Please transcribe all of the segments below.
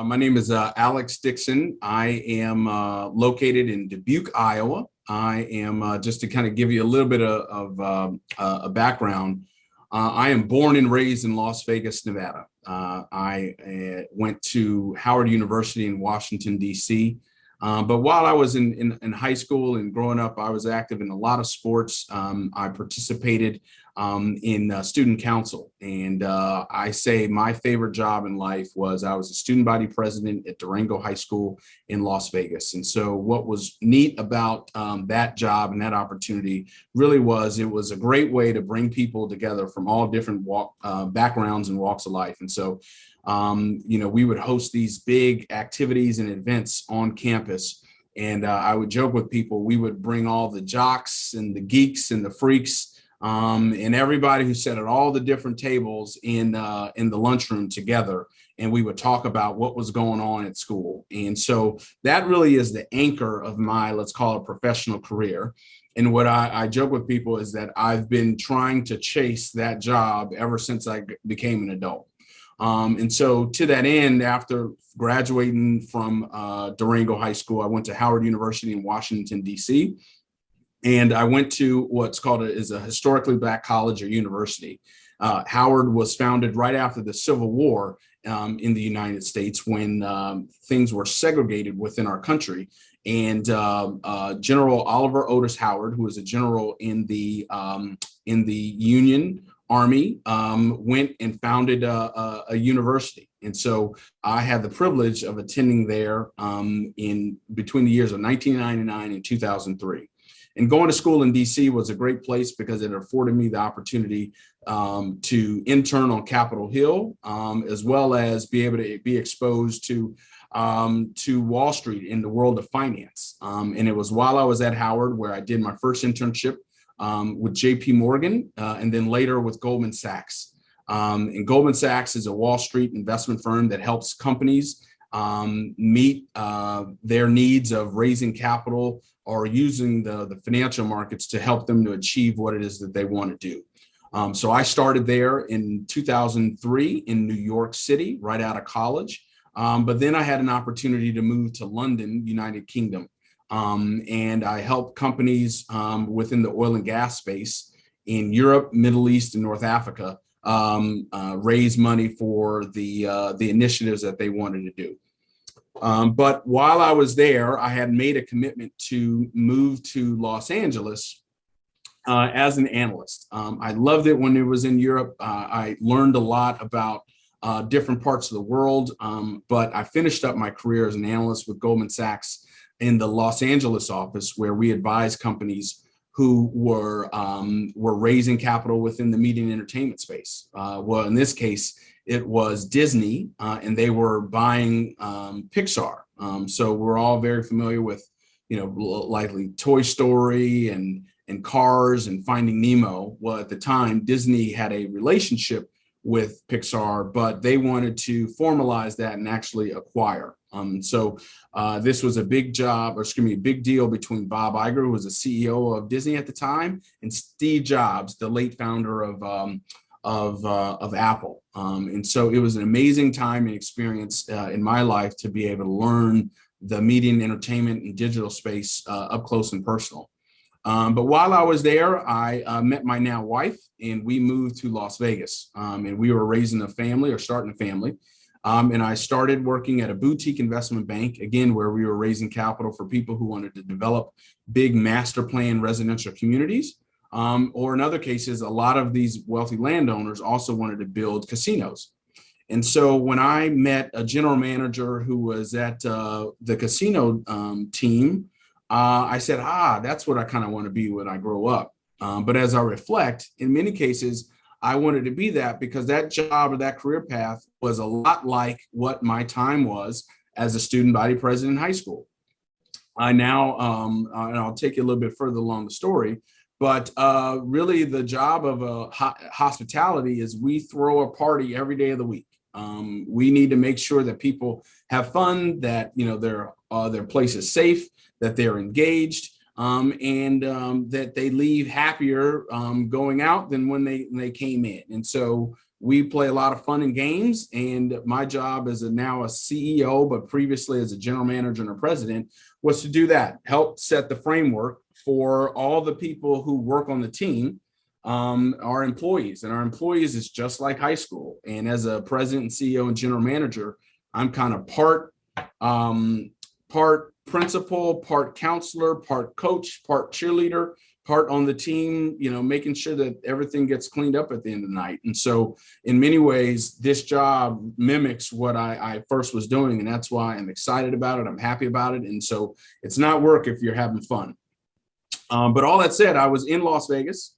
My name is Alex Dixon. I am located in Dubuque, Iowa. I am, just to kind of give you a little bit of a background, I am born and raised in Las Vegas, Nevada. I went to Howard University in Washington, D.C. But while I was in high school and growing up, I was active in a lot of sports. I participated in student council. And I say my favorite job in life was I was a student body president at Durango High School in Las Vegas. And so what was neat about that job and that opportunity really was it was a great way to bring people together from all different backgrounds and walks of life. And so we would host these big activities and events on campus. And I would joke with people, we would bring all the jocks and the geeks and the freaks and everybody who sat at all the different tables in the lunchroom together. And we would talk about what was going on at school. And so that really is the anchor of my, let's call it, professional career. And what I joke with people is that I've been trying to chase that job ever since I became an adult. And so to that end, after graduating from Durango High School, I went to Howard University in Washington, D.C. And I went to what's called a historically Black college or university. Howard was founded right after the Civil War in the United States when things were segregated within our country. And General Oliver Otis Howard, who was a general in the Union Army, went and founded a university. And so I had the privilege of attending there in between the years of 1999 and 2003. And going to school in DC was a great place because it afforded me the opportunity to intern on Capitol Hill, as well as be able to be exposed to Wall Street in the world of finance. And it was while I was at Howard where I did my first internship with JP Morgan, and then later with Goldman Sachs. And Goldman Sachs is a Wall Street investment firm that helps companies meet their needs of raising capital or using the financial markets to help them to achieve what it is that they want to do. So I started there in 2003 in New York City, right out of college. But then I had an opportunity to move to London, United Kingdom. And I help companies within the oil and gas space in Europe, Middle East, and North Africa raise money for the initiatives that they wanted to do. But while I was there, I had made a commitment to move to Los Angeles as an analyst. I loved it when it was in Europe. I learned a lot about different parts of the world, but I finished up my career as an analyst with Goldman Sachs in the Los Angeles office, where we advised companies who were raising capital within the media and entertainment space. Well, in this case, it was Disney, and they were buying Pixar. So we're all very familiar with, likely Toy Story and Cars and Finding Nemo. Well, at the time, Disney had a relationship with Pixar, but they wanted to formalize that and actually acquire. So this was a big big deal between Bob Iger, who was the CEO of Disney at the time, and Steve Jobs, the late founder of Apple. And so it was an amazing time and experience in my life to be able to learn the media and entertainment and digital space up close and personal. But while I was there, I met my now wife, and we moved to Las Vegas. And we were raising a family or starting a family. And I started working at a boutique investment bank, again, where we were raising capital for people who wanted to develop big master plan residential communities. Or in other cases, a lot of these wealthy landowners also wanted to build casinos. And so when I met a general manager who was at the casino team, I said, that's what I kind of want to be when I grow up. But as I reflect, in many cases, I wanted to be that because that job or that career path was a lot like what my time was as a student body president in high school. I now, and I'll take you a little bit further along the story, but really the job of hospitality is we throw a party every day of the week. We need to make sure that people have fun, that their place is safe, that they're engaged, and that they leave happier going out than when they came in. And so We play a lot of fun and games, and my job as now a CEO, but previously as a general manager and a president, was to do that, help set the framework for all the people who work on the team, our employees. And our employees is just like high school. And as a president and CEO and general manager, I'm kind of part principal, part counselor, part coach, part cheerleader, part on the team, making sure that everything gets cleaned up at the end of the night. And so in many ways, this job mimics what I first was doing. And that's why I'm excited about it. I'm happy about it. And so it's not work if you're having fun. But all that said, I was in Las Vegas.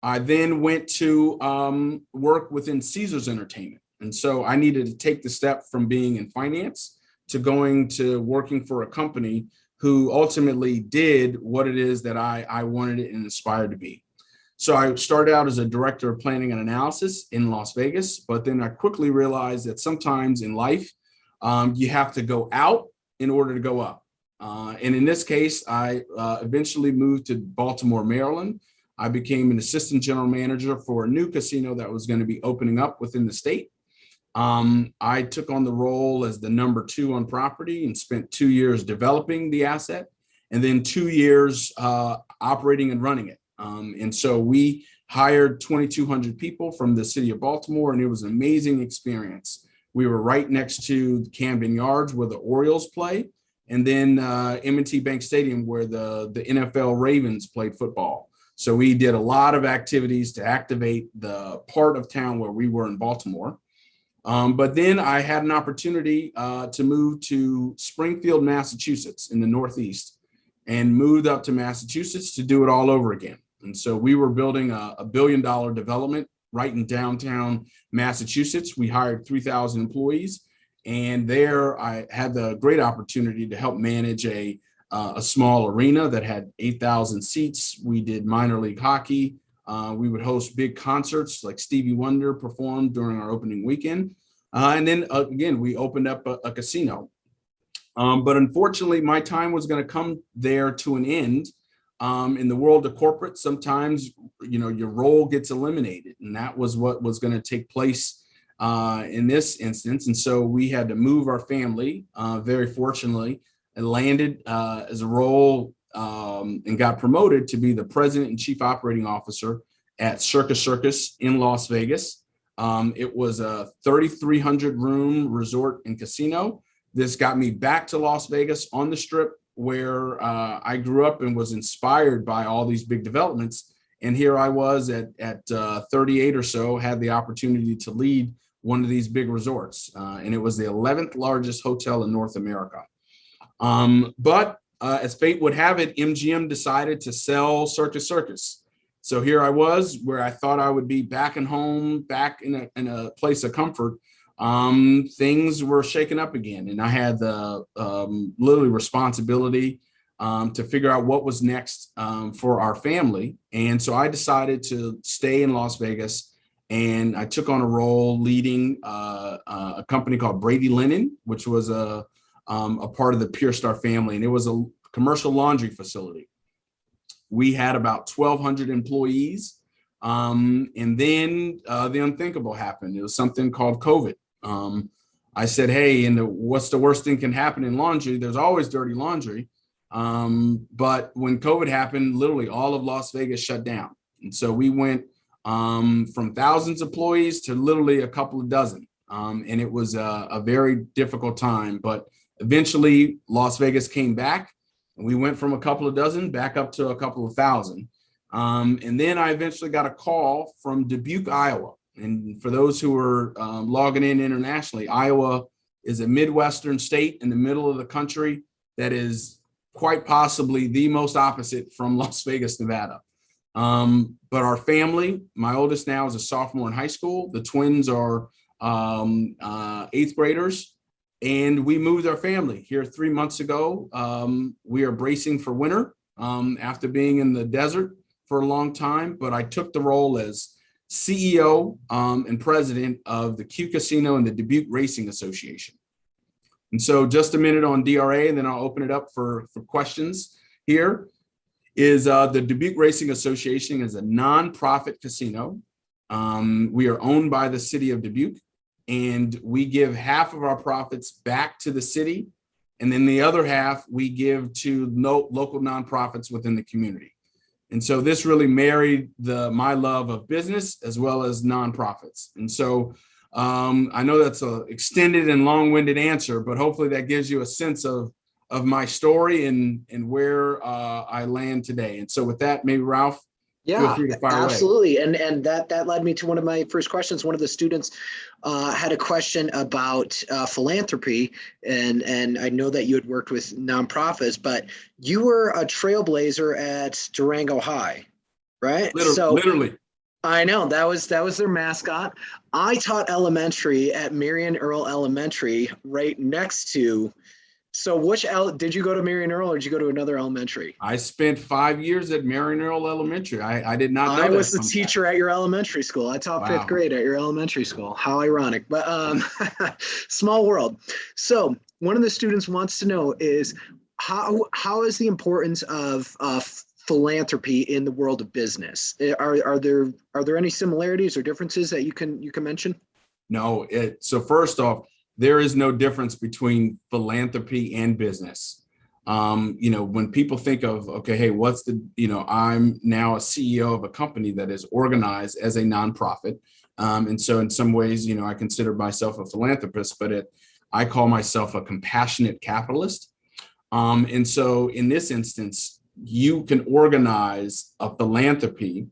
I then went to work within Caesars Entertainment. And so I needed to take the step from being in finance to going to working for a company who ultimately did what it is that I wanted it and aspired to be. So I started out as a director of planning and analysis in Las Vegas, but then I quickly realized that sometimes in life, you have to go out in order to go up. And in this case, I eventually moved to Baltimore, Maryland. I became an assistant general manager for a new casino that was going to be opening up within the state. I took on the role as the number 2 on property and spent 2 years developing the asset and then 2 years operating and running it. And so we hired 2,200 people from the city of Baltimore, and it was an amazing experience. We were right next to Camden Yards where the Orioles play, and then M&T Bank Stadium where the NFL Ravens played football. So we did a lot of activities to activate the part of town where we were in Baltimore. But then I had an opportunity to move to Springfield, Massachusetts in the Northeast, and moved up to Massachusetts to do it all over again. And so we were building a $1 billion development right in downtown Massachusetts. We hired 3,000 employees, and there I had the great opportunity to help manage a small arena that had 8,000 seats. We did minor league hockey. We would host big concerts like Stevie Wonder performed during our opening weekend. And then again, we opened up a casino. But unfortunately, my time was going to come there to an end. In the world of corporate, sometimes, your role gets eliminated. And that was what was going to take place in this instance. And so we had to move our family, very fortunately, and landed as a role and got promoted to be the president and chief operating officer at Circus in Las Vegas. It was a 3,300 room resort and casino. This got me back to Las Vegas on the Strip, where I grew up and was inspired by all these big developments. And here I was at 38 or so, had the opportunity to lead one of these big resorts. And it was the 11th largest hotel in North America. But as fate would have it, MGM decided to sell Circus. So here I was, where I thought I would be back at home, back in a place of comfort. Things were shaken up again, and I had the literally responsibility to figure out what was next for our family. And so I decided to stay in Las Vegas, and I took on a role leading a company called Brady Linen, which was a part of the Pure Star family, and it was a commercial laundry facility. We had about 1,200 employees, and then the unthinkable happened. It was something called COVID. I said, hey, what's the worst thing can happen in laundry? There's always dirty laundry. But when COVID happened, literally all of Las Vegas shut down. And so we went from thousands of employees to literally a couple of dozen. And it was a very difficult time, but eventually Las Vegas came back, and we went from a couple of dozen back up to a couple of thousand. And then I eventually got a call from Dubuque, Iowa. And for those who are logging in internationally, Iowa is a Midwestern state in the middle of the country that is quite possibly the most opposite from Las Vegas, Nevada. But our family, my oldest now is a sophomore in high school. The twins are 8th graders. And we moved our family here 3 months ago. We are bracing for winter after being in the desert for a long time. But I took the role as CEO and president of the Q Casino and the Dubuque Racing Association. And so just a minute on DRA, and then I'll open it up for questions here. Is the Dubuque Racing Association is a nonprofit casino. We are owned by the city of Dubuque, and we give half of our profits back to the city. And then the other half we give to local nonprofits within the community. And so this really married my love of business as well as nonprofits. And so I know that's an extended and long-winded answer, but hopefully that gives you a sense of my story and where I land today. And so with that, maybe Ralph, feel free to fire absolutely. Away. And that led me to one of my first questions. One of the students had a question about philanthropy, and I know that you had worked with nonprofits, but you were a trailblazer at Durango High, right? Literally. I know that was their mascot. I taught elementary at Marion Earl Elementary, right next to. So did you go to Marion Earl or did you go to another elementary? I spent 5 years at Marion Earl Elementary. I did not know I was the teacher at your elementary school. I taught fifth grade at your elementary school. How ironic, but small world. So one of the students wants to know is how is the importance of philanthropy in the world of business? Are there any similarities or differences that you can mention? No. So first off, there is no difference between philanthropy and business. When people think of, okay, hey, I'm now a CEO of a company that is organized as a nonprofit. And so in some ways, I consider myself a philanthropist, but I call myself a compassionate capitalist. And so in this instance, you can organize a philanthropy,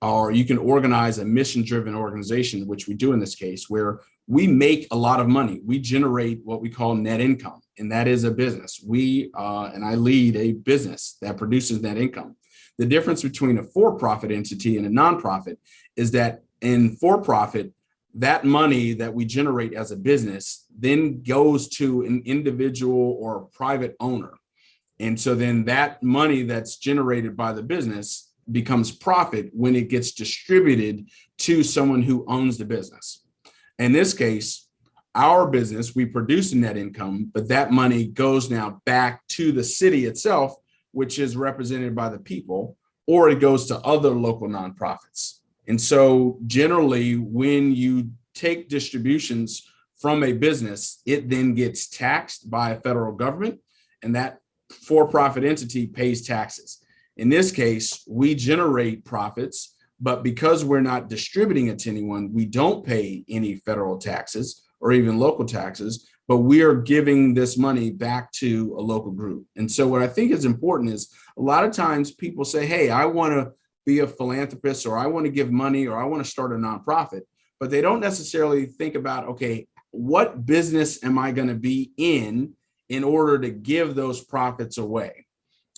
or you can organize a mission-driven organization, which we do in this case, where we make a lot of money. We generate what we call net income, and that is a business. And I lead a business that produces net income. The difference between a for-profit entity and a nonprofit is that in for-profit, that money that we generate as a business then goes to an individual or a private owner. And so then that money that's generated by the business becomes profit when it gets distributed to someone who owns the business. In this case, our business, we produce a net income, but that money goes now back to the city itself, which is represented by the people, or it goes to other local nonprofits. And so generally, when you take distributions from a business, it then gets taxed by a federal government, and that for-profit entity pays taxes. In this case, we generate profits, but because we're not distributing it to anyone, we don't pay any federal taxes or even local taxes, but we are giving this money back to a local group. And so what I think is important is a lot of times people say, hey, I want to be a philanthropist, or I want to give money, or I want to start a nonprofit, but they don't necessarily think about, okay, what business am I going to be in order to give those profits away?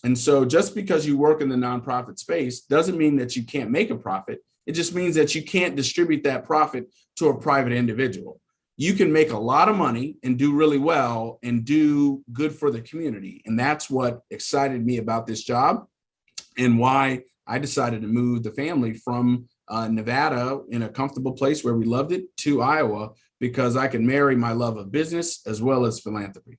And so just because you work in the nonprofit space doesn't mean that you can't make a profit. It just means that you can't distribute that profit to a private individual. You can make a lot of money and do really well and do good for the community. And that's what excited me about this job and why I decided to move the family from Nevada, in a comfortable place where we loved it, to Iowa, because I could marry my love of business as well as philanthropy.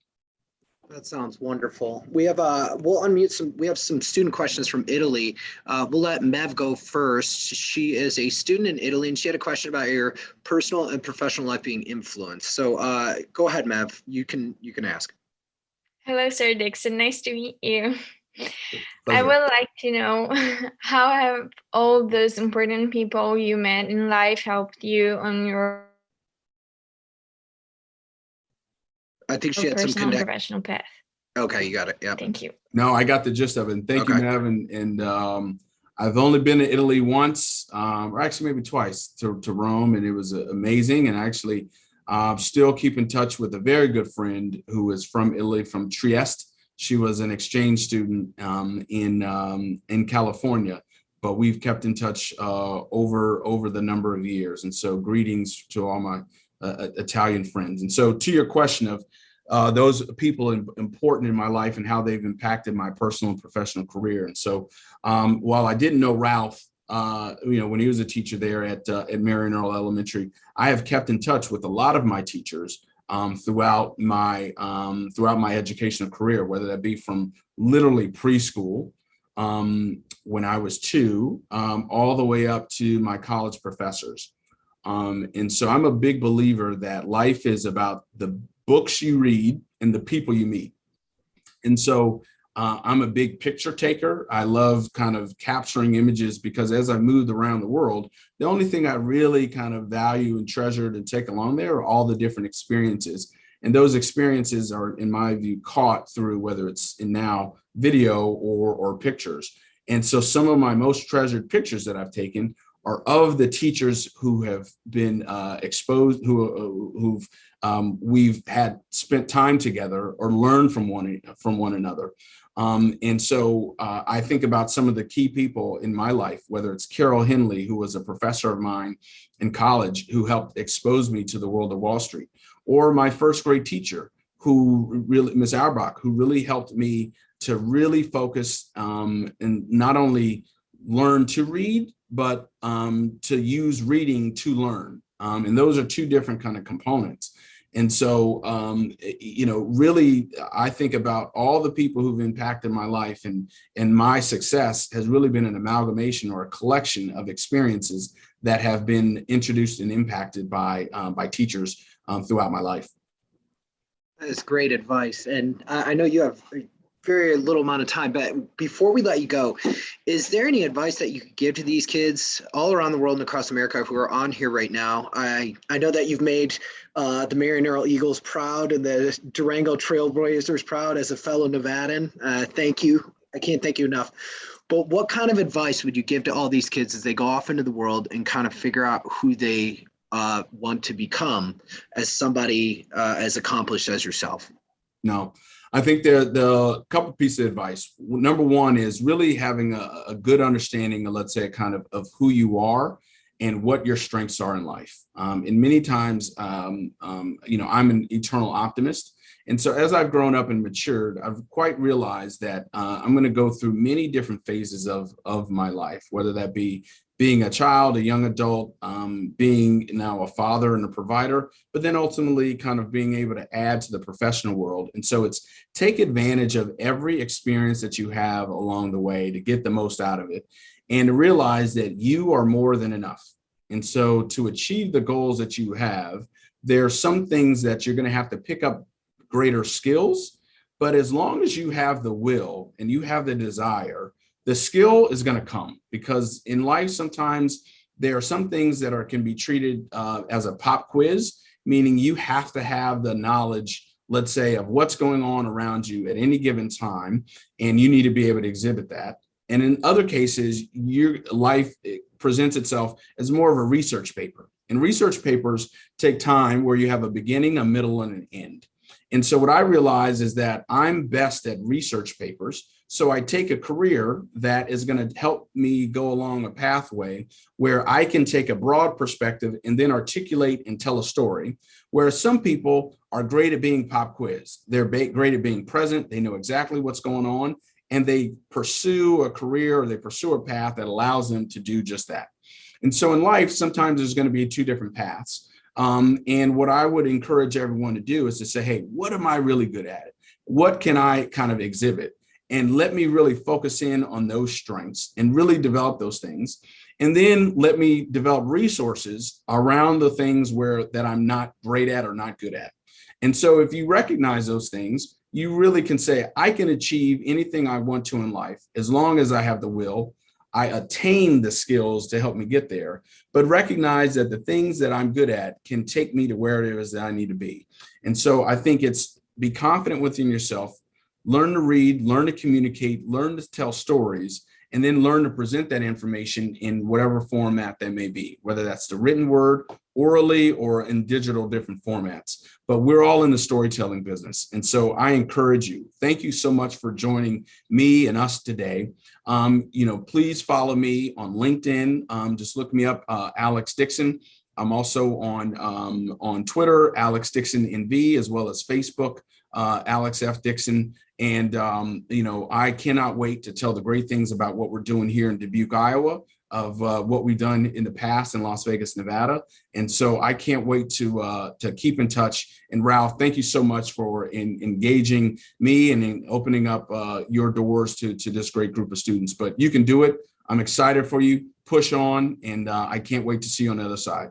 That sounds wonderful. We have we'll unmute some. We have some student questions from Italy. We'll let Mev go first. She is a student in Italy, and she had a question about your personal and professional life being influenced. So go ahead, Mev. You can ask. Hello, Sir Dixon. Nice to meet you. I would like to know, how have all those important people you met in life helped you on your I think she had some professional path? Okay, you got it. Yeah. Thank you. No, I got the gist of it. And thank you, Mev. And I've only been to Italy once, or actually maybe twice, to Rome, and it was amazing. And I actually still keep in touch with a very good friend who is from Italy, from Trieste. She was an exchange student in California, but we've kept in touch over the number of years. And so greetings to all my Italian friends. And so to your question of those people important in my life and how they've impacted my personal and professional career. And so while I didn't know Ralph, when he was a teacher there at Marion Earl Elementary, I have kept in touch with a lot of my teachers throughout my educational career, whether that be from literally preschool when I was 2, all the way up to my college professors. And so I'm a big believer that life is about the books you read and the people you meet. And so I'm a big picture taker. I love kind of capturing images because as I moved around the world, the only thing I really kind of value and treasured and take along there are all the different experiences. And those experiences are, in my view, caught through whether it's in now video or pictures. And so some of my most treasured pictures that I've taken are of the teachers who have been exposed, who've we've had spent time together or learned from one another. And so I think about some of the key people in my life, whether it's Carol Henley, who was a professor of mine in college, who helped expose me to the world of Wall Street, or my first grade teacher, who really, Ms. Auerbach, who really helped me to really focus and not only learn to read, but to use reading to learn. And those are two different kind of components. And so, really, I think about all the people who've impacted my life, and my success has really been an amalgamation or a collection of experiences that have been introduced and impacted by teachers throughout my life. That's great advice. And I know you have very little amount of time, but before we let you go, is there any advice that you could give to these kids all around the world and across America who are on here right now? I know that you've made the Marion Earl Eagles proud and the Durango Trailblazers proud as a fellow Nevadan. Thank you. I can't thank you enough. But what kind of advice would you give to all these kids as they go off into the world and kind of figure out who they want to become as somebody as accomplished as yourself? No, I think the couple pieces of advice. Number one is really having a good understanding of, let's say, kind of who you are and what your strengths are in life. And many times, I'm an eternal optimist. And so as I've grown up and matured, I've quite realized that I'm going to go through many different phases of my life, whether that be being a child, a young adult, being now a father and a provider, but then ultimately kind of being able to add to the professional world. And so it's take advantage of every experience that you have along the way to get the most out of it and to realize that you are more than enough. And so to achieve the goals that you have, there are some things that you're going to have to pick up greater skills, but as long as you have the will and you have the desire, the skill is going to come, because in life, sometimes there are some things that can be treated as a pop quiz, meaning you have to have the knowledge, let's say, of what's going on around you at any given time, and you need to be able to exhibit that. And in other cases, your life presents itself as more of a research paper. And research papers take time where you have a beginning, a middle, and an end. And so what I realize is that I'm best at research papers. So I take a career that is going to help me go along a pathway where I can take a broad perspective and then articulate and tell a story, whereas some people are great at being pop quiz. They're great at being present. They know exactly what's going on, and they pursue a career or they pursue a path that allows them to do just that. And so in life, sometimes there's going to be two different paths. And what I would encourage everyone to do is to say, hey, what am I really good at? What can I kind of exhibit? And let me really focus in on those strengths and really develop those things. And then let me develop resources around the things that I'm not great at or not good at. And so if you recognize those things, you really can say, I can achieve anything I want to in life as long as I have the will. I attain the skills to help me get there, but recognize that the things that I'm good at can take me to where it is that I need to be. And so I think it's be confident within yourself, learn to read, learn to communicate, learn to tell stories, and then learn to present that information in whatever format that may be, whether that's the written word, orally, or in digital different formats. But we're all in the storytelling business. And so I encourage you, thank you so much for joining me and us today. Please follow me on LinkedIn. Just look me up, Alex Dixon. I'm also on Twitter, Alex Dixon NV, as well as Facebook, Alex F. Dixon. And, I cannot wait to tell the great things about what we're doing here in Dubuque, Iowa. of what we've done in the past in Las Vegas, Nevada. And so I can't wait to keep in touch. And Ralph, thank you so much for engaging me and in opening up your doors to this great group of students. But you can do it. I'm excited for you. Push on, and I can't wait to see you on the other side.